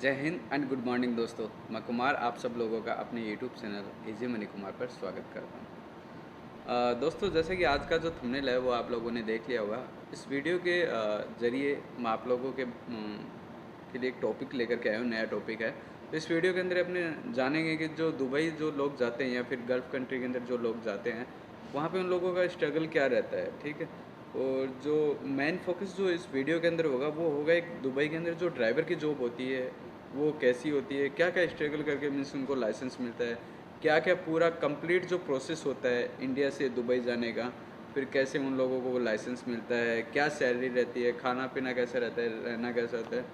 जय Hind and good morning दोस्तों। मैं कुमार आप सब लोगों का अपने YouTube channel easy money Kumar पर स्वागत करता हूँ। दोस्तों, जैसे कि आज का जो थंबनेल है वो आप लोगों ने देख लिया होगा। इस वीडियो के ज़रिए मैं आप लोगों के लिए एक टॉपिक लेकर के आया हूँ, नया टॉपिक है। तो इस वीडियो के अंदर अपने जानेंगे कि जो दुबई जो लोग जाते हैं या फिर गल्फ़ कंट्री के अंदर जो लोग जाते हैं, वहाँ पे उन लोगों का स्ट्रगल क्या रहता है, ठीक है। और जो मेन फोकस जो इस वीडियो के अंदर होगा वो होगा एक दुबई के अंदर जो ड्राइवर की जॉब होती है वो कैसी होती है, क्या क्या स्ट्रगल करके मीन्स उनको लाइसेंस मिलता है, क्या क्या पूरा कंप्लीट जो प्रोसेस होता है इंडिया से दुबई जाने का, फिर कैसे उन लोगों को वो लाइसेंस मिलता है, क्या सैलरी रहती है, खाना पीना कैसा रहता है, रहना कैसा होता है।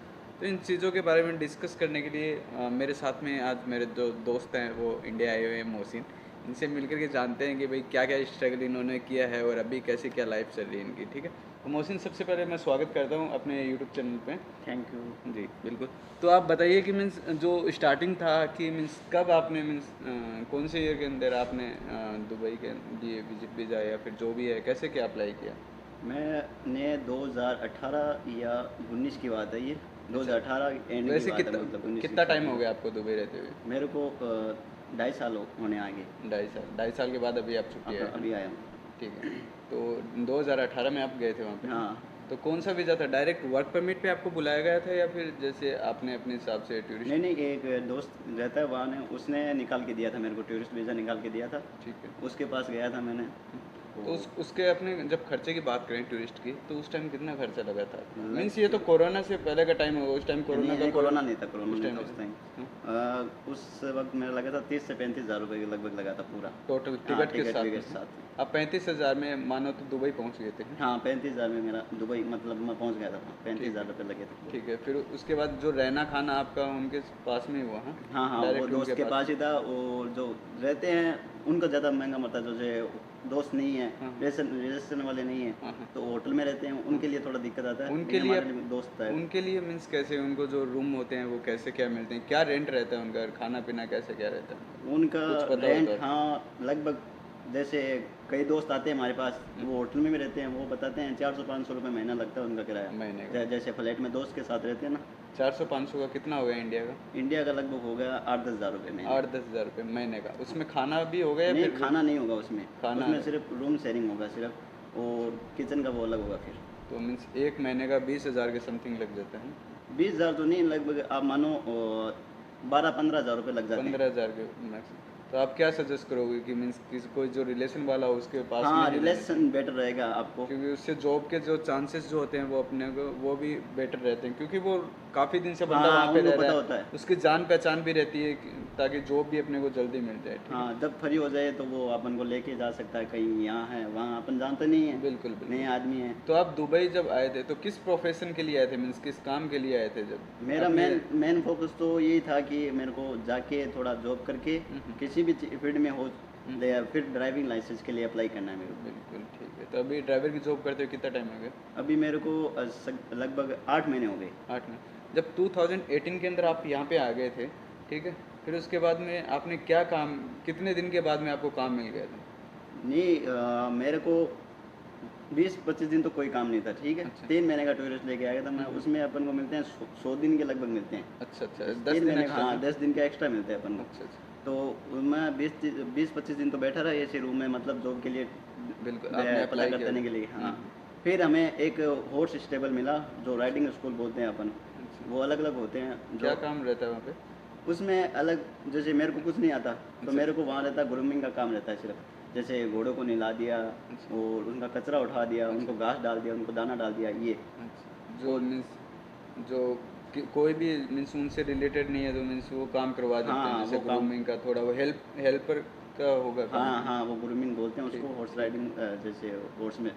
तो इन चीज़ों के बारे में डिस्कस करने के लिए मेरे साथ में आज मेरे जो दोस्त हैं वो इंडिया आए हुए हैं, मोहसिन। इनसे मिलकर के जानते हैं कि भाई क्या क्या स्ट्रगल इन्होंने किया है और अभी कैसे क्या लाइफ चल रही है इनकी, ठीक है। तो मोहसिन, सबसे पहले मैं स्वागत करता हूँ अपने यूट्यूब चैनल पे। Thank you. जी बिल्कुल। तो आप बताइए कि मीन्स जो स्टार्टिंग था कि मीन्स कब आपने मीन्स कौन से ईयर के अंदर आपने दुबई के लिए विजिट वीज़ा या फिर जो भी है कैसे क्या अप्लाई किया? मैंने 2018 या 19 की बात है ये। अच्छा, 2018 एंड की वैसे बात है, मतलब 19 की कितना टाइम हो starting। गया आपको दुबई रहते हुए? मेरे को 2.5 साल होने आगे। 2.5 साल, 2.5 साल के बाद अभी आप छुट्टी आए हैं, अभी आया हूँ। ठीक है। तो 2018 में आप गए थे वहाँ पे? हाँ। तो कौन सा वीज़ा था? डायरेक्ट वर्क परमिट पे आपको बुलाया गया था या फिर जैसे आपने अपने हिसाब से टूरिस्ट? नहीं, एक दोस्त रहता है वहाँ, ने उसने निकाल के दिया था मेरे को, टूरिस्ट वीज़ा निकाल के दिया था। ठीक है। उसके पास गया था मैंने। तो उसके अपने जब खर्चे की बात करें टूरिस्ट की, तो उस टाइम कितना खर्चा लगा था? लग मीन्स ये तो कोरोना से पहले का टाइम होगा, उस टाइम कोरोना का कोरोना नहीं था, कोरोना उस नहीं टाइम था उस टाइम। उस वक्त मेरा लगा था 30 से 35 हज़ार रुपये के लगभग लगा था पूरा। टोटल हाँ, टिकट के टिकट साथ। साथ। आप 35,000 में मानो तो दुबई पहुंच गए थे। हाँ, 35 हज़ार में मेरा दुबई, मतलब मैं पहुंच गया था। 35 हज़ार ठीक रुपये लगे थे। ठीक है। फिर उसके बाद जो रहना खाना आपका उनके पास में ही हुआ? हाँ, हाँ हाँ, वो डायरेक्ट दोस्त उनके के पास। पास ही था। और जो रहते हैं उनका ज़्यादा महंगा मत है, जो दोस्त नहीं है, हाँ रिलेशन वाले नहीं है, हाँ हाँ। तो होटल में रहते हैं, उनके लिए थोड़ा दिक्कत आता है। उनके लेकिन लिए हमारे लिए दोस्त है। उनके लिए मीन्स कैसे उनको जो रूम होते हैं वो कैसे क्या मिलते हैं, क्या रेंट रहता है उनका, खाना पीना कैसे क्या रहता है, उनका कुछ पता हो रेंट, तो? हाँ, लगभग जैसे कई दोस्त आते हैं हमारे पास, वो होटल में भी रहते हैं, वो बताते हैं 400-500 रुपये महीना लगता है उनका किराया। महीने का जैसे फ्लैट में दोस्त के साथ रहते हैं ना। 400-500 का कितना हो गया इंडिया का? इंडिया का लगभग हो गया 8-10 हज़ार रुपये महीने। 8-10 हज़ार रुपये महीने का। उसमें खाना भी हो गया या नहीं, फिर खाना नहीं होगा उसमें। खाना उसमें सिर्फ रूम शेयरिंग होगा सिर्फ, और किचन का वो अलग होगा फिर। तो मीन्स एक महीने का 20,000 के समथिंग लग जाता है? 20 हज़ार तो नहीं, लगभग आप मानो 12-15 हज़ार रुपये लग जाते हैं। 15,000 के मैक्स। तो आप क्या सजेस्ट करोगे कि मीन्स किसी कोई जो रिलेशन वाला हो उसके पास में हाँ, ही रहना चाहिए? रिलेशन बेटर रहेगा आपको। क्योंकि उससे जॉब के जो चांसेस जो होते हैं वो अपने को वो भी बेटर रहते हैं, क्योंकि वो काफ़ी दिन से बंदा हाँ, वहाँ पे उनको रह पता रहा होता है, है। उसकी जान पहचान भी रहती है ताकि जॉब भी अपने को जल्दी मिल जाए, ठीक है। हाँ, जब फ्री हो जाए तो वो अपन को लेके जा सकता है कहीं, यहाँ है वहाँ, अपन जानते नहीं है, बिल्कुल बिल्कुल। नए आदमी है। तो आप दुबई जब आए थे तो किस प्रोफेशन के लिए आए थे, मीन्स किस काम के लिए आए थे जब? मेरा अपने- मेन फोकस तो यही था कि मेरे को जाके थोड़ा जॉब करके किसी भी फील्ड में हो, या फिर ड्राइविंग लाइसेंस के लिए अप्लाई करना है मेरे को। बिल्कुल ठीक है। तो अभी ड्राइवर की जॉब करते हो कितना टाइम हो गया? अभी मेरे को लगभग 8 महीने हो गए। 8 में। जब 2018 के अंदर आप यहाँ पे आ गए थे, ठीक है, फिर उसके बाद में आपने क्या काम, कितने दिन के बाद में आपको काम मिल गया था? नहीं, मेरे को 20-25 दिन तो कोई काम नहीं था, ठीक है। अच्छा। 3 महीने का टूरिस्ट लेके आया था मैं। उसमें अपन को मिलते हैं 100 दिन के लगभग मिलते हैं। अच्छा अच्छा, 10 3 दिन महीने, एक्स्ट्रा हाँ, था? 10 दिन का एक्स्ट्रा मिलते हैं अपन को। अच्छा अच्छा। तो मैं 20-25 दिन तो बैठा रहा ऐसे रूम में, मतलब जॉब के लिए बिल्कुल, आपने पता अप्लाई करने के किया? लिए, हाँ। फिर हमें एक हॉर्स स्टेबल मिला, जो राइडिंग स्कूल बोलते हैं अपन। अच्छा। वो अलग अलग होते हैं क्या जो काम रहता है वहाँ पे? उसमें अलग, जैसे मेरे को कुछ नहीं आता, तो अच्छा। मेरे को वहाँ रहता है ग्रूमिंग का काम रहता है सिर्फ। जैसे घोड़ों को नहला दिया, अच्छा। और उनका कचरा उठा दिया, उनको घास डाल दिया, उनको दाना डाल दिया, ये। अच्छा, जो और मीन्स जो कोई भी मीन्स उनसे रिलेटेड नहीं है तो मीन्स वो काम करवा देते हैं, हाँ, जैसे वो काम, ग्रूमिंग का थोड़ा वो हेल्पर का होगा काम? हाँ हाँ, वो ग्रूमिंग बोलते हैं उसको, ठीक। हॉर्स राइडिंग, जैसे हॉर्स में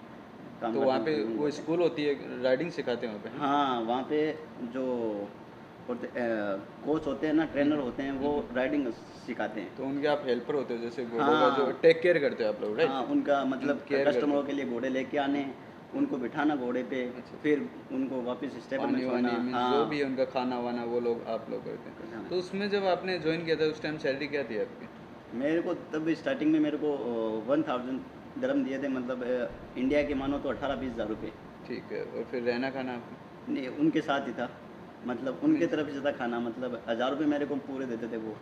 काम तो करते वहाँ हैं, पे grooming वो बोलते हैं। स्कूल होती है, राइडिंग सिखाते हैं वहाँ पे? हाँ, वहाँ पे जो कोच होते हैं ना, ट्रेनर होते हैं, वो राइडिंग सिखाते हैं। तो उनके आप हेल्पर होते हो, जैसे घोड़ों का हाँ, जो टेक केयर करते हो आप लोग, राइट? हाँ, उनका मतलब केयर करते कस्टमरों हो। के लिए घोड़े लेके आने, उनको बिठाना घोड़े पे, अच्छा। फिर उनको वापस स्टेबल में पानी छोड़ना। वानी मीन्स जो हाँ, भी है उनका खाना वाना वो लोग आप लोग करते हैं। तो उसमें जब आपने ज्वाइन किया था उस टाइम सैलरी क्या थी आपकी? मेरे को तब स्टार्टिंग में मेरे को 1000 दरम दिए थे, मतलब इंडिया के मानो तो 18-20 हज़ार रुपये। ठीक है। और फिर रहना खाना आपका? नहीं, उनके साथ ही था। मतलब उनके तरफ से था खाना, मतलब 1000 रुपये मेरे को पूरे देते थे वो।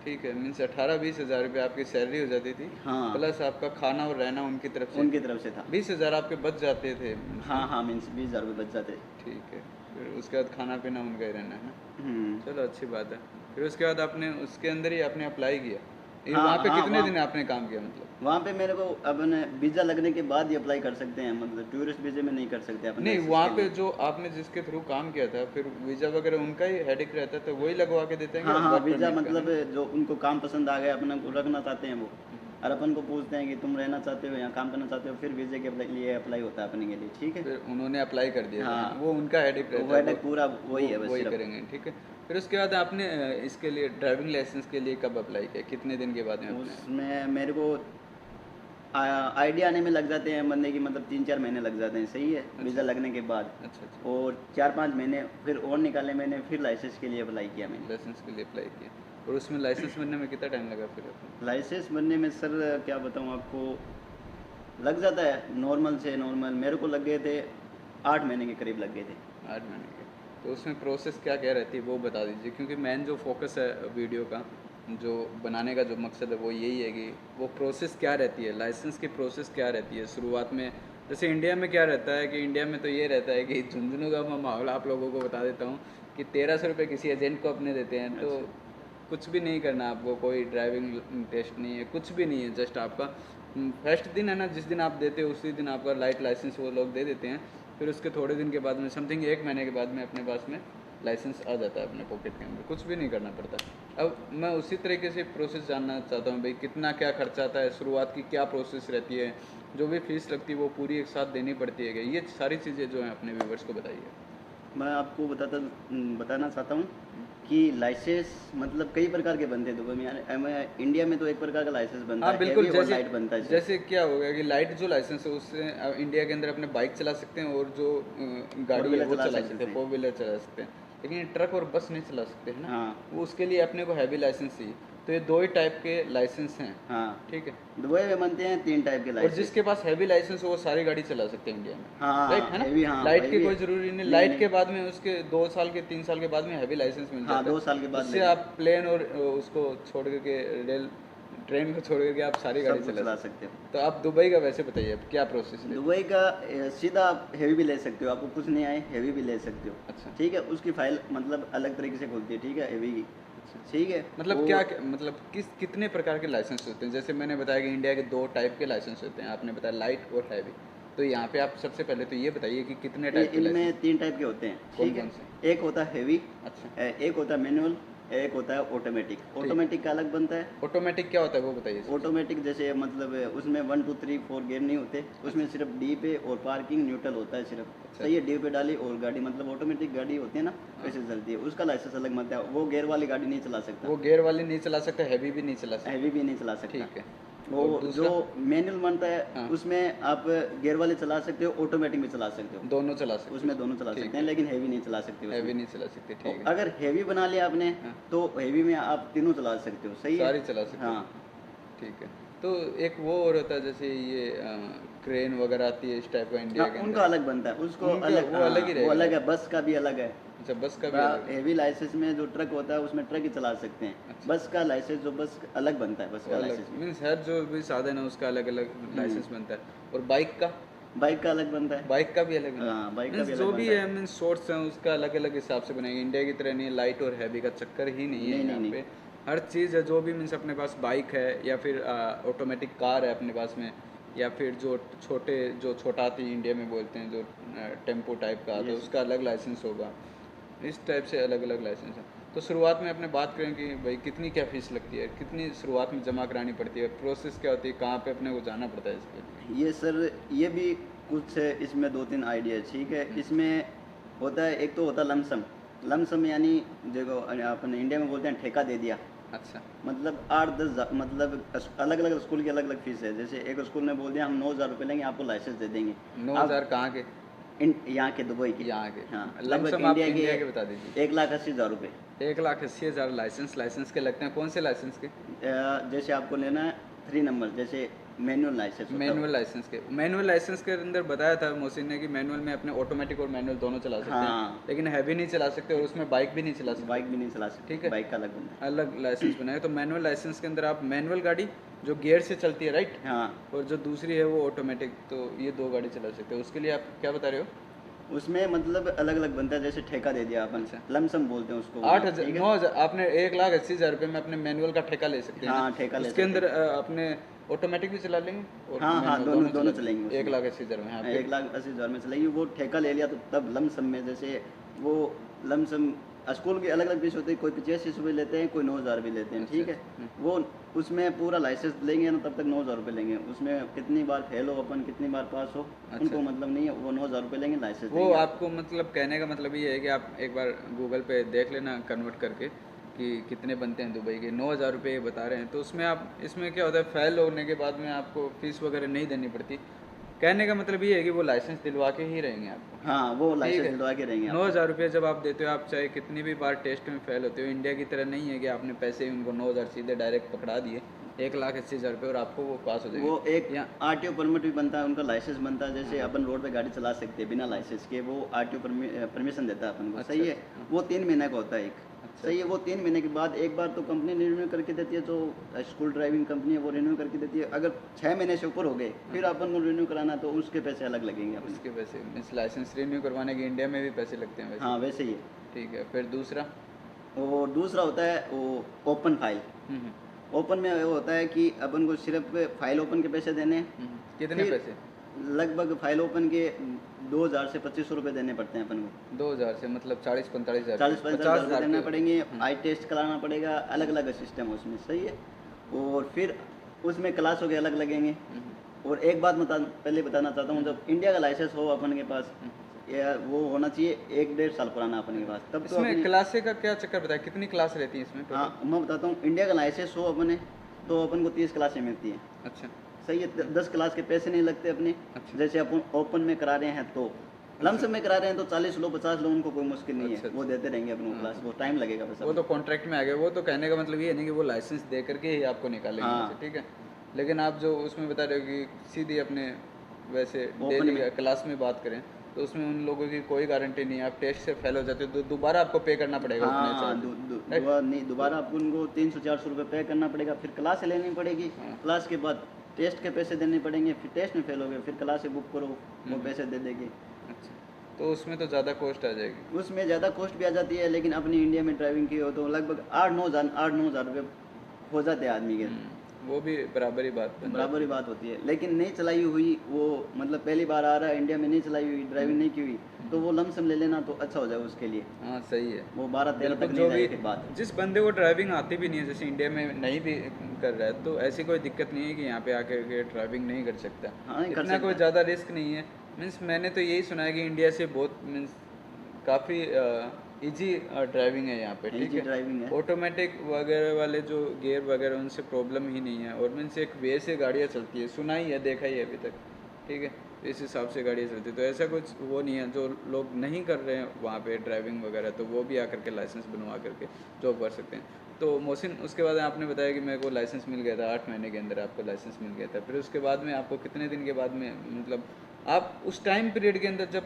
ठीक है, मीन्स 18-20 हज़ार रुपये आपकी सैलरी हो जाती थी, हाँ, प्लस आपका खाना और रहना उनकी तरफ से। उनकी तरफ से था। 20 हज़ार आपके बच जाते थे हाँ हाँ, मीन्स 20,000 रुपये बच जाते। ठीक है, फिर उसके बाद खाना पीना उनका ही रहना है ना। हम्म। चलो अच्छी बात है। फिर उसके बाद आपने उसके अंदर ही आपने अप्लाई किया। ये हाँ वहाँ पे हाँ, कितने दिन आपने काम किया मतलब? वहाँ पे मेरे को अपने वीज़ा लगने के बाद ही अप्लाई कर सकते हैं, मतलब टूरिस्ट वीज़े में नहीं कर सकते अपन नहीं, लाइसेंस वहाँ के पे लिए। जो आपने जिसके थ्रू काम किया था, फिर वीज़ा वगैरह उनका ही हेडेक रहता है, तो वही लगवा के देते हैं हाँ क्या हाँ, वर्क वीज़ा परमिट का, है मतलब ना? जो उनको काम पसंद आ गया, अपने को रखना चाहते हैं वो, हम्म। और अपन को पूछते हैं कि तुम रहना चाहते हो, यहाँ काम करना चाहते हो, फिर वीज़े के लिए अप्लाई होता है अपने के लिए, ठीक है। फिर उन्होंने अप्लाई कर दिया था, है ना? हाँ, वो उनका हेडेक रहता वो है, हेडेक पूरा वही है बस वही सिर्फ। करेंगे, ठीक है। फिर उसके बाद आपने इसके लिए ड्राइविंग लाइसेंस के लिए कब अप्लाई किया, कितने दिन के बाद में आपने? उसमें मेरे को आइडिया आने में लग जाते हैं बंदे की, मतलब 3-4 महीने लग जाते हैं, सही है, अच्छा वीज़ा लगने के बाद। अच्छा अच्छा। और 4-5 महीने फिर और निकाले मैंने, फिर लाइसेंस के लिए अप्लाई किया मैंने। लाइसेंस के लिए अप्लाई किया, और उसमें लाइसेंस बनने में कितना टाइम लगा फिर आपको? लाइसेंस बनने में सर क्या बताऊँ आपको, लग जाता है नॉर्मल से नॉर्मल, मेरे को लग गए थे 8 महीने के करीब लग गए थे। 8 महीने के। तो उसमें प्रोसेस क्या क्या रहती है वो बता दीजिए, क्योंकि मेन जो फोकस है वीडियो का, जो बनाने का जो मकसद है वो यही है कि वो प्रोसेस क्या रहती है, लाइसेंस की प्रोसेस क्या रहती है शुरुआत में। जैसे इंडिया में क्या रहता है कि इंडिया में तो ये रहता है कि झुंझुनू का मैं माहौल आप लोगों को बता देता हूँ कि 1300 रुपये किसी एजेंट को अपने देते हैं, तो अच्छा। कुछ भी नहीं करना आपको, कोई ड्राइविंग टेस्ट नहीं है, कुछ भी नहीं है, जस्ट आपका फर्स्ट दिन है ना, जिस दिन आप देते हो उसी दिन आपका लाइट लाइसेंस वो लोग दे देते हैं। फिर उसके थोड़े दिन के बाद में, समथिंग 1 महीने के बाद में, अपने पास में लाइसेंस आ जाता है अपने पॉकेट के अंदर, कुछ भी नहीं करना पड़ता। अब मैं उसी तरीके से प्रोसेस जानना चाहता हूँ भाई, कितना क्या खर्चा आता है, शुरुआत की क्या प्रोसेस रहती है, जो भी फीस लगती है वो पूरी एक साथ देनी पड़ती है क्या, ये सारी चीज़ें जो हैं अपने व्यूवर्स को बताइए। मैं आपको बताना चाहता हूँ कि लाइसेंस मतलब कई प्रकार के बनते हैं दुबई में, यानी इंडिया में तो एक प्रकार का लाइसेंस बनता हाँ है, बिल्कुल, हेवी और जैसे लाइट बनता है सिर्फ। जैसे क्या हो गया कि लाइट जो लाइसेंस है उससे इंडिया के अंदर अपने बाइक चला सकते हैं, और जो फोर गाड़ी है व्हीलर वो चला चला सकते सकते हैं, हैं। 4 व्हीलर चला सकते हैं, लेकिन ट्रक और बस नहीं चला सकते, है ना। हाँ वो उसके लिए अपने को हैवी लाइसेंस चाहिए। तो ये दो ही टाइप के लाइसेंस हैं, हाँ, ठीक है। दुबई में बनते हैं 3 टाइप के और लाइसेंस। जिसके पास हैवी लाइसेंस हो वो सारी गाड़ी चला सकते हैं इंडिया में, हाँ राइट, हाँ, है ना। हेवी, हाँ लाइट की हेवी। कोई ज़रूरी नहीं, नहीं लाइट के नहीं, बाद में उसके 2 साल के 3 साल के बाद में हैवी लाइसेंस मिल हाँ जाता है। 2 साल के बाद उससे ले आप प्लेन और उसको छोड़ करके रेल ट्रेन को छोड़ करके आप सारी गाड़ी सब कुछ चला चला सकते सकते हो। हैं। तो आप दुबई का वैसे बताइए अब क्या प्रोसेस है। दुबई का सीधा आप हेवी भी ले सकते हो, आपको कुछ नहीं आए हेवी भी ले सकते हो, अच्छा ठीक है। उसकी फाइल मतलब अलग तरीके से खुलती है, ठीक है, हेवी की, ठीक है। मतलब वो क्या मतलब कितने प्रकार के लाइसेंस होते हैं, जैसे मैंने बताया कि इंडिया के 2 टाइप के लाइसेंस होते हैं, आपने बताया लाइट और हैवी। तो यहाँ पे आप सबसे पहले तो ये बताइए कि कितने टाइप के इनमें लाइसेंस, 3 टाइप के होते हैं, कौन ठीक है। कौन से? एक होता है हेवी, अच्छा एक होता है मैनुअल, एक होता है ऑटोमेटिक। ठीक। ऑटोमेटिक का अलग बनता है। ऑटोमेटिक क्या होता है वो बताइए सबसे। ऑटोमेटिक जैसे मतलब उसमें 1 2 3 4 गियर नहीं होते, उसमें सिर्फ डी पे और पार्किंग न्यूट्रल होता है सिर्फ, अच्छा सही है। डी पे डाली और गाड़ी, मतलब ऑटोमेटिक गाड़ी होती है ना, वैसे चलती है, उसका लाइसेंस अलग बनता है। वो गियर वाली गाड़ी नहीं चला सकता, वो गियर वाली नहीं चला सकता, हैवी भी नहीं चला सकता, हैवी भी नहीं चला सकता। ठीक है। वो और जो दूसरा? मैनुअल बनता है हाँ। उसमें आप गियर वाले चला सकते हो, ऑटोमेटिक भी चला सकते हो, दोनों चला सकते उसमें दोनों चला ठीक सकते हैं, है। लेकिन हैवी नहीं चला सकते हैवी उसमें। नहीं चला सकते, ठीक है। अगर हैवी बना लिया आपने हाँ। तो हैवी में आप तीनों चला सकते हो, सही है। सारी चला सकते हाँ हो, ठीक है। तो एक वो और होता है जैसे ये क्रेन वगैरह आती है इस टाइप का इंडिया हाँ, के उनका अंदर। अलग बनता है, उसको उनका अलग, वो हाँ, अलग ही वो रहेगा। अलग है। बस का भी अलग है। अच्छा, बस का भी अलग है। हेवी लाइसेंस में जो ट्रक होता है उसमें ट्रक ही चला सकते हैं। अच्छा। बस का लाइसेंस जो बस अलग बनता है, बस वो का अलग लाइसेंस में। मीन्स हर जो भी साधन है उसका अलग अलग लाइसेंस बनता है। और बाइक का? बाइक का अलग बनता है। बाइक का भी अलग है। हाँ, बाइक का मीन्स भी जो अलग भी बनता है, मीन्स सोर्स है उसका अलग अलग हिसाब से बनेगा। इंडिया की तरह नहीं है, लाइट और हैवी का चक्कर ही नहीं है नहीं, यहाँ नहीं, पे। हर चीज़ है, जो भी मीन्स अपने पास बाइक है या फिर ऑटोमेटिक कार है अपने पास में, या फिर जो छोटा आती है इंडिया में बोलते हैं, जो टेम्पो टाइप का आता है, Yes. उसका अलग लाइसेंस होगा। इस टाइप से अलग अलग लाइसेंस है। तो शुरुआत में अपने बात करें कि भाई कितनी क्या फीस लगती है, कितनी शुरुआत में जमा करानी पड़ती है, प्रोसेस क्या होती है, कहाँ पे अपने को जाना पड़ता है इसके लिए? ये सर, ये भी कुछ इसमें 2-3 आइडिया है, ठीक है। इसमें होता है, एक तो होता है लमसम। लमसम यानी देखो अपन इंडिया में बोलते हैं ठेका दे दिया, अच्छा मतलब 8-10 मतलब अलग अलग स्कूल की अलग अलग फीस है। जैसे एक स्कूल ने बोल दिया हम 9,000 रुपये लेंगे, आपको लाइसेंस दे देंगे। 9,000 कहाँ के? यहाँ के दुबई के, यहाँ के? हाँ, लमसम लगभग आप इंडिया इंडिया के के बता दीजिए। 1,80,000 रुपये। 1,80,000 लाइसेंस के लगते हैं। कौन से लाइसेंस के? जैसे आपको लेना है 3 नंबर, जैसे मैनुअल लाइसेंस होता है वो। मैनुअल लाइसेंस के अंदर बताया था मोहसिन ने कि मैनुअल में अपने ऑटोमेटिक और मैनुअल दोनों चला सकते हैं, हाँ, लेकिन हैवी नहीं चला सकते और उसमें बाइक भी नहीं चला सकते। बाइक भी नहीं चला सकते, ठीक है, बाइक का अलग बनता अलग लाइसेंस बनाया। तो मैनुअल लाइसेंस के अंदर आप मैनुअल गाड़ी जो गियर से चलती है, राइट, है। हाँ, और जो दूसरी है वो ऑटोमेटिक, तो ये 2 गाड़ी चला सकते हैं। उसके लिए आप क्या बता रहे हो? उसमें मतलब अलग अलग बनता है, जैसे ठेका दे दिया अपन, अच्छा। लमसम बोलते हैं उसको। 8,000 ठीक है, 9,000 आपने 1,80,000 रुपये में अपने मैनुअल का ठेका ले सकते हैं हाँ ना? ठेका ले उसके सकते अंदर हैं। अपने ऑटोमेटिक भी चला लेंगे और हाँ हाँ, मैनुअल दोनों चला चलेंगे उसमें। 1,80,000 में। हाँ, 1,80,000 में चलेगी। वो ठेका ले लिया तो तब लमसम में, जैसे वो लमसम स्कूल की अलग अलग फीस होती है, कोई 85 रुपये लेते हैं, कोई 9,000 भी लेते हैं। अच्छा, ठीक है, वो उसमें पूरा लाइसेंस लेंगे ना तब तक 9,000 रुपये लेंगे। उसमें कितनी बार फेल हो अपन, कितनी बार पास हो, उनको मतलब नहीं है, वो 9,000 रुपये लेंगे, लाइसेंस वो देंगे आपको मतलब कहने का मतलब ये है कि आप एक बार गूगल पे देख लेना कन्वर्ट करके कि कितने बनते हैं दुबई के। 9,000 रुपये बता रहे हैं, तो उसमें आप, इसमें क्या होता है, फेल होने के बाद में आपको फीस वगैरह नहीं देनी पड़ती। कहने का मतलब ये है कि वो लाइसेंस दिलवा के ही रहेंगे आपको। हाँ, वो लाइसेंस है। दिलवा के रहेंगे आप। 9,000 रुपये जब आप देते हो, आप चाहे कितनी भी बार टेस्ट में फेल होते हो, इंडिया की तरह नहीं है कि आपने पैसे उनको 9,000 सीधे डायरेक्ट पकड़ा दिए, 1,80,000 रुपये और आपको वो पास हो जाएगी। वो एक या आरटीओ परमिट भी बनता है, उनका लाइसेंस बनता है। जैसे अपन रोड पे गाड़ी चला सकते हैं बिना लाइसेंस के, वो आरटीओ परमिशन देता है अपन को। अच्छा, सही है, अच्छा। वो 3 महीने का होता है एक। अच्छा, सही है, वो 3 महीने के बाद एक बार तो कंपनी रिन्यू करके देती है, जो स्कूल ड्राइविंग कंपनी है वो रिन्यू करके देती है। अगर 6 महीने से ऊपर हो गए फिर अपन को रिन्यू कराना, तो उसके पैसे अलग लगेंगे अपन। उसके पैसे मीन्स लाइसेंस रिन्यू करवाने के इंडिया में भी पैसे लगते हैं वैसे। हाँ, वैसे ही है। ठीक है, फिर दूसरा? और दूसरा होता है वो ओपन फाइल। हम्म, ओपन में वो होता है कि अपन को सिर्फ फाइल ओपन के पैसे देने हैं। कितने फिर पैसे? लगभग फाइल ओपन के 2,000 से 2,500 रुपये देने पड़ते हैं अपन को। 2,000 से मतलब 40-45 हज़ार? 40-45 हज़ार देना के। पड़ेंगे। आई टेस्ट कराना पड़ेगा, अलग अलग सिस्टम है उसमें। सही है, और फिर उसमें क्लासों के अलग लगेंगे। और एक बात पहले बताना चाहता हूँ, जब इंडिया का लाइसेंस हो अपन के पास, या वो होना चाहिए 1-1.5 साल पुराना अपन के पास, तब तो इसमें अपनी। क्लासे का क्या चक्कर बताया, कितनी क्लास रहती है इसमें? हाँ, मैं बताता हूँ, इंडिया का लाइसेंस हो अपने तो अपन को 30 क्लासें मिलती हैं। अच्छा, सही है, 10 क्लास के पैसे नहीं लगते अपने। अच्छा। जैसे अपन ओपन में करा रहे हैं तो लमसम में करा रहे हैं तो 40 लो 50 लो, उनको कोई मुश्किल नहीं अच्छा, है, वो देते रहेंगे अपने को क्लास। वो टाइम लगेगा बस। वो तो कॉन्ट्रैक्ट में आ गया। वो तो कहने का मतलब ये है नहीं कि वो लाइसेंस दे करके ही आपको निकालेंगे हाँ। वैसे, ठीक है। लेकिन आप जो उसमें बता रहे हो कि सीधी अपने वैसे Open डेली में। क्लास में बात करें तो उसमें उन लोगों की कोई गारंटी नहीं है। आप टेस्ट से फेल हो जाते हो तो दोबारा आपको पे करना पड़ेगा उतने हाँ, चार्ज। दोबारा आपको उनको 300-400 रुपये पे करना पड़ेगा। फिर क्लास लेनी पड़ेगी। हाँ। क्लास के बाद टेस्ट के पैसे देने पड़ेंगे। फिर टेस्ट में फेल हो गए फिर क्लास से बुक करो, वो पैसे दे देंगे। अच्छा, तो उसमें तो ज़्यादा कॉस्ट आ जाएगी। उसमें ज़्यादा कॉस्ट भी आ जाती है, लेकिन अपनी इंडिया में ड्राइविंग की हो तो लगभग 8-9 हज़ार रुपये हो जाते हैं आदमी के। वो भी बराबर ही बात बन बराबर ही बात होती है। लेकिन नहीं चलाई हुई, वो मतलब पहली बार आ रहा है इंडिया में, नहीं चलाई हुई, ड्राइविंग नहीं की हुई, तो वो लमसम ले लेना तो अच्छा हो जाए उसके लिए। हाँ, सही है। वो 12-13 तक बिल्कुल, नहीं जो जाए भी फिर बात। जिस बंदे को ड्राइविंग आती भी नहीं है, जैसे इंडिया में नहीं भी कर रहा है, तो ऐसी कोई दिक्कत नहीं है कि यहाँ पे आकर के ड्राइविंग नहीं कर सकता। हाँ, नहीं कर इतना कोई सकता। ज़्यादा रिस्क नहीं है। मीन्स मैंने तो यही सुना है कि इंडिया से बहुत मीन्स काफ़ी इजी ड्राइविंग है यहाँ पे, ठीक इजी है। ड्राइविंग है। ऑटोमेटिक वगैरह वाले जो गियर वगैरह उनसे प्रॉब्लम ही नहीं है। और मीन्स एक वे से गाड़ियाँ चलती है, सुना ही है, देखा ही है अभी तक, ठीक है। इस हिसाब से गाड़ियाँ चलती है, तो ऐसा कुछ वो नहीं है। जो लोग नहीं कर रहे हैं वहाँ पे ड्राइविंग वगैरह, तो वो भी आकर के लाइसेंस बनवा करके जॉब कर सकते हैं। तो मोहसिन, उसके बाद आपने बताया कि मेरे को लाइसेंस मिल गया था, 8 महीने के अंदर आपको लाइसेंस मिल गया था। फिर उसके बाद में आपको कितने दिन के बाद में, मतलब आप उस टाइम पीरियड के अंदर जब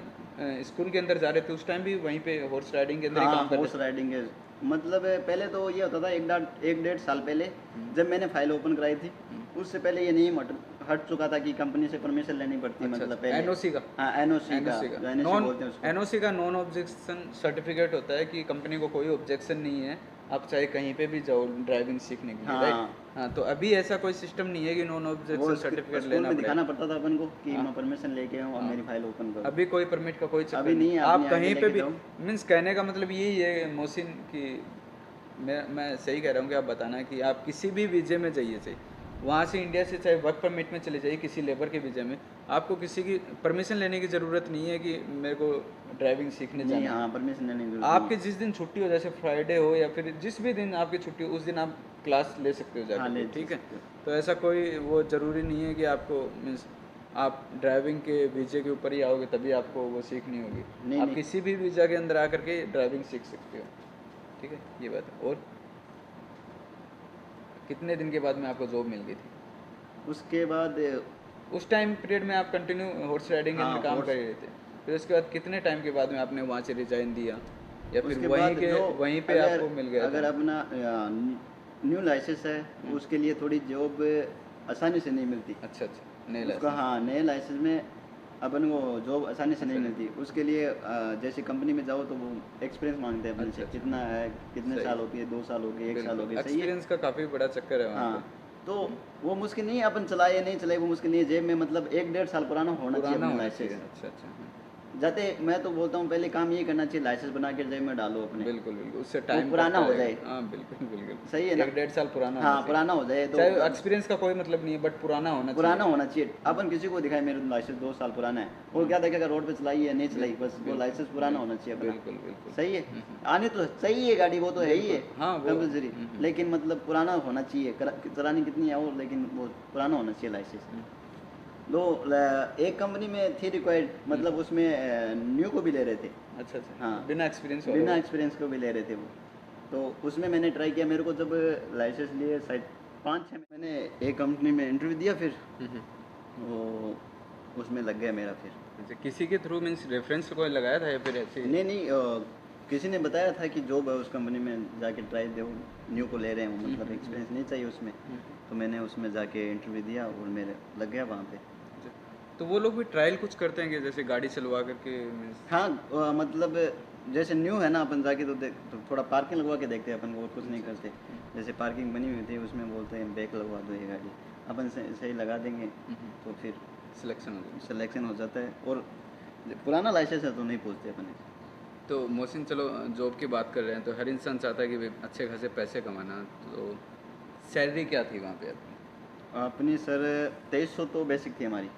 स्कूल के अंदर जा रहे थे उस टाइम भी वहीं पे हॉर्स राइडिंग के अंदर ही हाँ, काम कर रहे हॉर्स राइडिंग है। मतलब पहले तो ये होता था 1-1.5 साल पहले, जब मैंने फाइल ओपन कराई थी, उससे पहले ये नहीं हट चुका था कि कंपनी से परमिशन लेनी पड़ती है। मतलब पहले एनओसी का? हाँ, एनओसी का एनओसी का जो NOC बोलते हैं उसको। एनओसी का नॉन ऑब्जेक्शन सर्टिफिकेट होता है कि कंपनी को कोई ऑब्जेक्शन नहीं है, आप चाहे कहीं पे भी जाओ ड्राइविंग सीखने के लिए, हाँ। राइट। हाँ, तो अभी ऐसा कोई सिस्टम नहीं है कि नॉन वो ऑब्जेक्शन सर्टिफिकेट स्कूल लेना में पड़ेगा। दिखाना पड़ता था अपन को कि मैं परमिशन लेके आऊँ और मेरी फाइल ओपन करो। अभी कोई परमिट का कोई चक्कर अभी नहीं है, आप अपनी कहीं ID पे लेके भी, जाओ। मीन्स कहने का मतलब यही है मोहसिन कि मैं सही कह रहा हूँ कि आप बताना कि आप किसी भी वीज़े में जाइए, चाहिए वहाँ से इंडिया से चाहे वर्क परमिट में चले जाइए, किसी लेबर के वीज़े में, आपको किसी की परमिशन लेने की ज़रूरत नहीं है कि मेरे को ड्राइविंग सीखने नहीं, जाना है। हाँ, परमिशन लेने की जरूरत आपके जिस दिन छुट्टी हो, जैसे फ्राइडे हो या फिर जिस भी दिन आपकी छुट्टी हो, उस दिन आप क्लास ले सकते हो हाँ, जाकर, ले ठीक है। सकते हो। तो ऐसा कोई वो ज़रूरी नहीं है कि आपको मीन्स आप ड्राइविंग के वीज़े के ऊपर ही आओगे तभी आपको वो सीखनी होगी। नहीं, आप नहीं। किसी भी वीज़ा के अंदर आकर के ड्राइविंग सीख सकते हो, ठीक है, ये बात है। और कितने दिन के बाद में आपको जॉब मिल गई थी? उसके बाद उस टाइम पीरियड में आप कंटिन्यू हॉर्स राइडिंग में हाँ काम हॉर्स, कर रहे थे, फिर उसके बाद कितने टाइम के बाद में आपने वहाँ से रिजाइन दिया, या फिर उसके बाद जो वहीं पे अगर आपको मिल गया अगर था? अपना न्यू लाइसेंस है हम्म, उसके लिए थोड़ी जॉब आसानी से नहीं मिलती। अच्छा अच्छा, नए उसका लाइसेंस। हाँ नए लाइसेंस में अपन को जॉब आसानी से नहीं अच्छा मिलती। उसके लिए जैसे कंपनी में जाओ तो वो एक्सपीरियंस मांगते हैं अपने अच्छा से, अच्छा, कितना है, कितने सही साल है, हो गए, 2 साल हो गए, 1 साल हो बिल्कुल गए, सही है। एक्सपीरियंस का काफ़ी बड़ा चक्कर है वहाँ पे। हाँ, तो वो मुश्किल नहीं है, अपन चलाए या नहीं चलाए वो मुश्किल नहीं है, जेब में मतलब 1 डेढ़ साल पुराना होना चाहिए पुराना अपना होना चाहिए, लाइसेंस। अच्छा अच्छा, हाँ। जाते मैं तो बोलता हूँ पहले काम ये करना चाहिए, लाइसेंस बना के जेब में डालो अपने, बिल्कुल बिल्कुल, उससे वो टाइम पुराना कटता हो रहेगा, जाए, हाँ बिल्कुल बिल्कुल। सही है ना। 1 डेढ़ साल पुराना होना हाँ चाहिए, पुराना हो जाए तो चाहे एक्सपीरियंस का कोई मतलब नहीं है, बट पुराना होना चाहिए। पुराना होना चाहिए। अपन किसी को दिखाए मेरा लाइसेंस 2 साल पुराना है, वो क्या देखेगा रोड पे चलाई है नहीं चलाई, बस वो बिल्कुल लाइसेंस पुराना होना चाहिए अपना, बिल्कुल बिल्कुल। सही है। आने तो सही है गाड़ी, वो तो है ही है बिल्कुल हाँ वो कंपलसरी, लेकिन मतलब पुराना होना चाहिए, चलानी कितनी है वो, लेकिन वो पुराना होना चाहिए लाइसेंस। दो एक कंपनी में थी रिक्वायर्ड, मतलब उसमें न्यू को भी ले रहे थे। अच्छा अच्छा, हाँ बिना एक्सपीरियंस वाला बिना वो। एक्सपीरियंस को भी ले रहे थे वो, तो उसमें मैंने ट्राई किया। मेरे को जब लाइसेंस लिए शायद 5-6 मैंने एक कंपनी में इंटरव्यू दिया, फिर हम्म। वो उसमें लग गया मेरा फिर। अच्छा, किसी के थ्रू मीन्स रेफरेंस कोई लगाया था या फिर ऐसे ही? नहीं नहीं किसी ने बताया था कि जॉब है उस कंपनी में, जाके ट्राई दो, न्यू को ले रहे हैं, मतलब एक्सपीरियंस नहीं चाहिए उसमें। तो मैंने उसमें जाके इंटरव्यू दिया और मेरे लग गया वहाँ पे। अच्छा, तो वो लोग भी ट्रायल कुछ करते हैं कि जैसे गाड़ी चलवा करके मीन्स? हाँ मतलब जैसे न्यू है ना, अपन जाके तो तो थोड़ा पार्किंग लगवा के देखते हैं अपन, और कुछ नहीं अच्छा करते। अच्छा, जैसे पार्किंग बनी हुई थी उसमें बोलते हैं ब्रेक लगवा दो ये गाड़ी, अपन सही लगा देंगे तो फिर सिलेक्शन हो जाए। सिलेक्शन हो जाता है। और पुराना लाइसेंस है तो नहीं पूछते अपन। तो मोहसिन, चलो जॉब की बात कर रहे हैं, तो हर इंसान चाहता है कि भाई अच्छे खासे पैसे कमाना, तो सैलरी क्या थी वहाँ पे आपकी? अपनी सर 2300 तो बेसिक थी हमारी,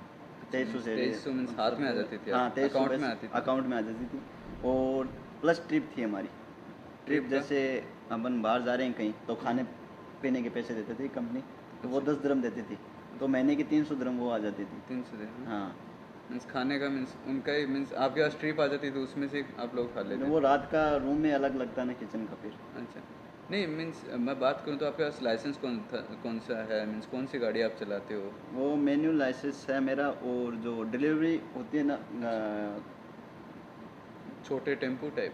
2300 से 2300 मीन्स हाथ में आ जाती थी, हाँ 2300 अकाउंट में आती थी? अकाउंट में आ जाती थी। और प्लस ट्रिप थी हमारी। ट्रिप ट्रिप का? जैसे अपन बाहर जा रहे हैं कहीं तो खाने पीने के पैसे देते थे कंपनी, तो वो 10 दिरहम देती थी, तो महीने की 300 दिरहम वो आ जाती थी। 300 दिन? हाँ मीन्स खाने का मीन्स उनका ही मीन्स आपके पास ट्रिप आ जाती, तो उसमें से आप लोग खा लेते? वो रात का रूम में अलग लगता है ना किचन का फिर। अच्छा, नहीं मीन्स मैं बात करूँ तो आपके पास लाइसेंस कौन सा है, मीन्स कौन सी गाड़ी आप चलाते हो? वो मैनुअल लाइसेंस है मेरा, और जो डिलीवरी होती है ना छोटे टेम्पू टाइप?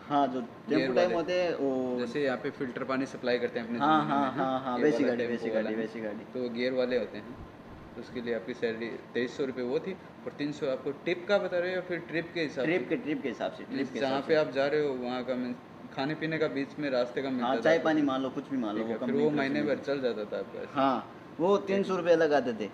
हाँ जो गियर टेम्पो टाइम वाले? होते हैं वो। जैसे यहाँ पे फिल्टर पानी सप्लाई करते हैं अपने हाँ ज़िंदगी हाँ में, हाँ, हाँ हाँ ये वैसी वाला गाड़ी, टेम्पो वैसी वाला गाड़ी, है, वैसी गाड़ी। तो गियर वाले होते हैं। तो उसके लिए आपकी सैलरी 2300 रुपये वो थी, और 300 आपको टिप का बता रहे हो या फिर ट्रिप के हिसाब से? ट्रिप के हिसाब से, ट्रिप मीन्स के जहाँ हिसाब पे से। आप जा रहे हो वहाँ का मीन्स खाने पीने का बीच में रास्ते का हाँ मिलता था चाय आपको? पानी मान लो, कुछ भी मान लो, ठीक वो है, फिर कंपनी वो की तरफ से महीने भर मिलती। चल जाता था आपका ऐसे? हाँ वो 300 रुपये अलग आते थे।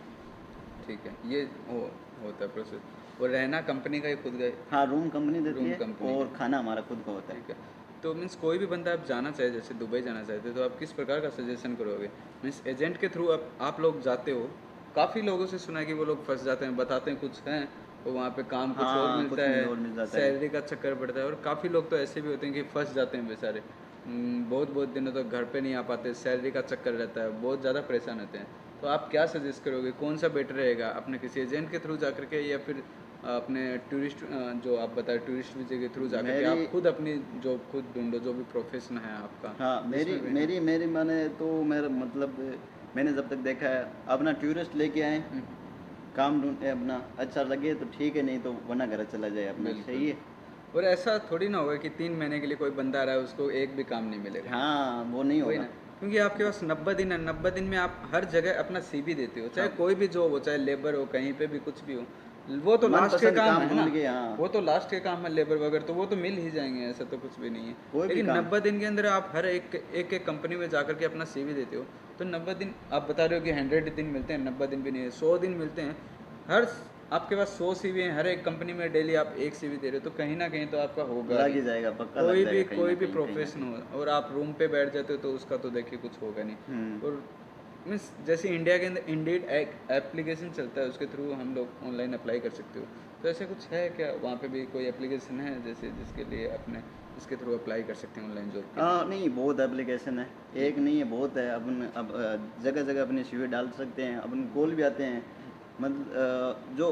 ठीक है, ये वो होता है प्रोसेस। और रहना कंपनी का ही खुद का? हाँ रूम कंपनी देती रूम है कंपनी और का? खाना हमारा खुद का होता है। ठीक है। तो मीन्स कोई भी बंदा आप जाना चाहे, जैसे दुबई जाना चाहते हो, तो आप किस प्रकार का सजेशन करोगे? मीन्स एजेंट के थ्रू आप लोग जाते हो, काफ़ी लोगों से सुना है कि वो लोग फंस जाते हैं, बताते हैं कुछ हैं, तो वहाँ पे काम कुछ और हाँ मिलता कुछ है, मिल और मिल जाता है। सैलरी का चक्कर पड़ता है, और काफ़ी लोग तो ऐसे भी होते हैं कि फंस जाते हैं बेचारे। बहुत बहुत दिनों तक घर पे नहीं आ पाते, सैलरी का चक्कर रहता है, बहुत ज़्यादा परेशान होते हैं। तो आप क्या सजेस्ट करोगे, कौन सा बेटर रहेगा, अपने किसी एजेंट के थ्रू जा करके, या फिर अपने टूरिस्ट जो आप बताए टूरिस्ट वीज़े के थ्रू जा करके मेरी आप खुद अपनी जॉब खुद ढूंढो, जो भी प्रोफेशन है आपका हाँ जिसमें भी है? मेरी माने तो मेरा मतलब मैंने जब तक देखा है अपना टूरिस्ट लेके आए, हम्म, काम ढूंढे अपना, अच्छा लगे तो ठीक है, नहीं तो वरना घर चला जाए अपना, बिल्कुल। सही है। और ऐसा थोड़ी ना होगा कि 3 महीने के लिए कोई बंदा आ रहा है उसको एक भी काम नहीं मिलेगा, हाँ वो नहीं वही होगा। ना। क्योंकि आपके पास 90 दिन है, 90 दिन में आप हर जगह अपना सीवी देते हो, चाहे हाँ कोई भी जॉब हो, चाहे लेबर हो, कहीं पे भी कुछ भी हो, वो तो लास्ट के मनपसंद काम काम है ना, ढूंढ के, हाँ वो तो लास्ट के काम है, लेबर वगैरह तो वो तो मिल ही जाएंगे, ऐसा तो कुछ भी नहीं है। कोई भी लेकिन काम। 90 दिन के अंदर आप हर एक कंपनी में जा करके अपना सीवी देते हो, तो 90 दिन आप बता रहे हो कि 100 दिन मिलते हैं, 90 दिन भी नहीं है, 100 दिन मिलते हैं। हर आपके पास 100 सीवी हैं, हर एक कंपनी में डेली आप एक सीवी दे रहे हो, तो कहीं ना कहीं तो आपका होगा लग ही। ही जाएगा, पक्का लग जाएगा कहीं कोई ना भी कहीं, कहीं ना प्रोफेशन कहीं। हो, और आप रूम पे बैठ जाते हो तो उसका तो देखिए कुछ होगा नहीं। हम्म। और मीन्स जैसे इंडिया के अंदर इंडीड एक एप्लीकेशन चलता है, उसके थ्रू हम लोग ऑनलाइन अप्लाई कर सकते हो, तो ऐसा कुछ है क्या वहाँ पे भी कोई एप्लीकेशन है जैसे जिसके लिए अपने इसके थ्रू अप्लाई कर सकते हैं ऑनलाइन जॉब के लिए? हाँ नहीं बहुत एप्लीकेशन है, एक नहीं है बहुत है। अपन अब जगह जगह अपनी सीवी डाल सकते हैं, अपन कॉल भी आते हैं, मतलब जो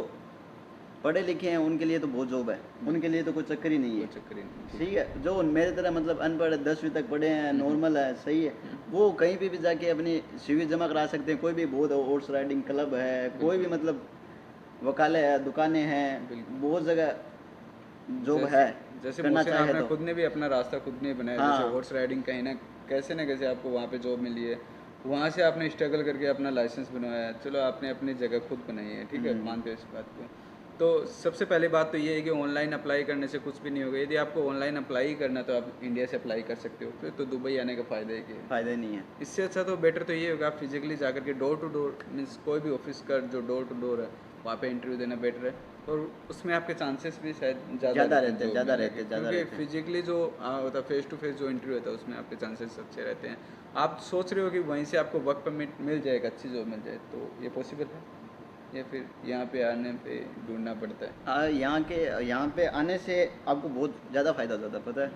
पढ़े लिखे हैं उनके लिए तो बहुत जॉब है, उनके लिए तो कोई चक्कर ही नहीं है। कोई चक्कर ही नहीं। ठीक है, जो मेरे तरह मतलब अनपढ़ 10वीं तक पढ़े हैं, नॉर्मल है, सही है, वो कहीं पे भी जाके अपनी सीवी जमा करा सकते हैं। कोई भी बहुत हॉर्स राइडिंग क्लब है, कोई भी मतलब वकालय है, दुकानें हैं, बिल्कुल। बहुत जगह जॉब जैसे है, जैसे करना मोहसिन चाहे आपने तो। खुद ने भी अपना रास्ता खुद ने बनाया, हाँ। जैसे हॉर्स राइडिंग कहीं ना कैसे आपको वहाँ पे जॉब मिली है, वहाँ से आपने स्ट्रगल करके अपना लाइसेंस बनवाया, चलो आपने अपनी जगह खुद बनाई है, ठीक है, मानते हो इस बात को। तो सबसे पहली बात तो ये है कि ऑनलाइन अप्लाई करने से कुछ भी नहीं होगा। यदि आपको ऑनलाइन अप्लाई ही करना तो आप इंडिया से अप्लाई कर सकते हो, फिर तो दुबई आने का फ़ायदा है कि फायदा नहीं है। इससे अच्छा तो बेटर तो ये होगा आप फिजिकली जाकर के डोर टू डोर मीन्स कोई भी ऑफिस का जो डोर टू डोर है वहाँ पे इंटरव्यू देना बेटर है, और उसमें आपके चांसेस भी शायद ज़्यादा रहते हैं, क्योंकि फिजिकली जो होता है फेस टू फेस जो इंटरव्यू होता है उसमें आपके चांसेस अच्छे रहते हैं। आप सोच रहे हो कि वहीं से आपको वर्क परमिट मिल जाएगा, अच्छी जॉब मिल जाए, तो ये पॉसिबल है या फिर यहाँ पे आने पे ढूंढना पड़ता है? यहाँ पे आने से आपको बहुत ज़्यादा फायदा होता है, पता है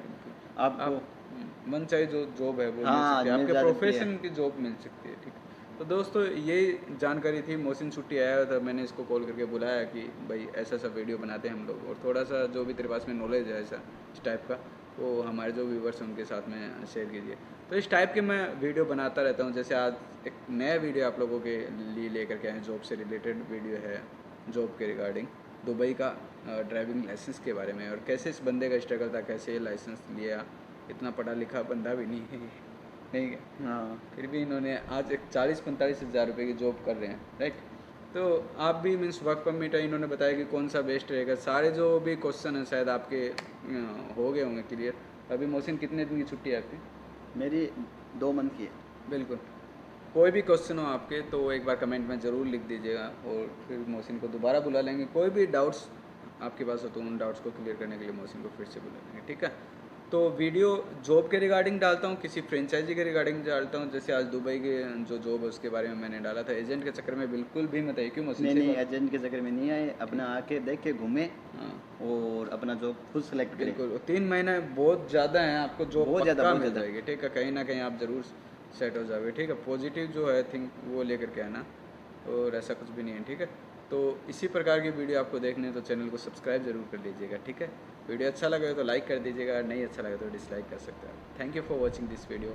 आपको। मन चाहे जो जॉब है वो मिल हाँ, सकती है, मिल आपके जा सकती है। प्रोफेशन की जॉब मिल सकती है, ठीक है। तो दोस्तों ये जानकारी थी, मोहसिन छुट्टी आया था, मैंने इसको कॉल करके बुलाया कि भाई ऐसा सा वीडियो बनाते हैं हम लोग, और थोड़ा सा जो भी तेरे पास में नॉलेज है ऐसा इस टाइप का, वो हमारे जो व्यूवर्स हैं उनके साथ में शेयर कीजिए। तो इस टाइप के मैं वीडियो बनाता रहता हूँ, जैसे आज एक नया वीडियो आप लोगों के लिए लेकर के आए, जॉब से रिलेटेड वीडियो है, जॉब के रिगार्डिंग दुबई का ड्राइविंग लाइसेंस के बारे में, और कैसे इस बंदे का स्ट्रगल था, कैसे ये लाइसेंस लिया, इतना पढ़ा लिखा बंदा भी नहीं है, नहीं है, हाँ, फिर भी इन्होंने आज एक 40-45 हज़ार रुपये की जॉब कर रहे हैं, राइट। तो आप भी मीन्स वर्क परमिट है, इन्होंने बताया कि कौन सा बेस्ट रहेगा, सारे जो भी क्वेश्चन हैं शायद आपके हो गए होंगे क्लियर। अभी मोहसिन कितने दिन की छुट्टी है आपकी? मेरी 2 मंथ की है। बिल्कुल, कोई भी क्वेश्चन हो आपके तो एक बार कमेंट में ज़रूर लिख दीजिएगा, और फिर मोहसिन को दोबारा बुला लेंगे। कोई भी डाउट्स आपके पास हो तो उन डाउट्स को क्लियर करने के लिए मोहसिन को फिर से बुला लेंगे, ठीक है। तो वीडियो जॉब के रिगार्डिंग डालता हूँ, किसी फ्रेंचाइजी के रिगार्डिंग डालता हूँ, जैसे आज दुबई के जो जॉब है उसके बारे में मैंने डाला था। एजेंट के चक्कर में बिल्कुल भी मत आइए, क्यों मोहसिन? नहीं, एजेंट के चक्कर में नहीं आए, अपना आके देख के घूमे हाँ और अपना जॉब खुद सेलेक्ट करें। बिल्कुल, 3 महीने बहुत ज़्यादा हैं, आपको जॉब बहुत ज़्यादा, पक्का बहुत मिल ज़्यादा। जाएगी, ठीक है। कहीं ना कहीं आप ज़रूर सेट हो जाओगे, ठीक है। पॉजिटिव जो है थिंक वो लेकर के आना, और ऐसा कुछ भी नहीं है, ठीक है। तो इसी प्रकार की वीडियो आपको देखने हैं तो चैनल को सब्सक्राइब जरूर कर लीजिएगा, ठीक है। वीडियो अच्छा लगे तो लाइक कर दीजिएगा, नहीं अच्छा लगे तो डिसलाइक कर सकते हैं। Thank you for watching this video.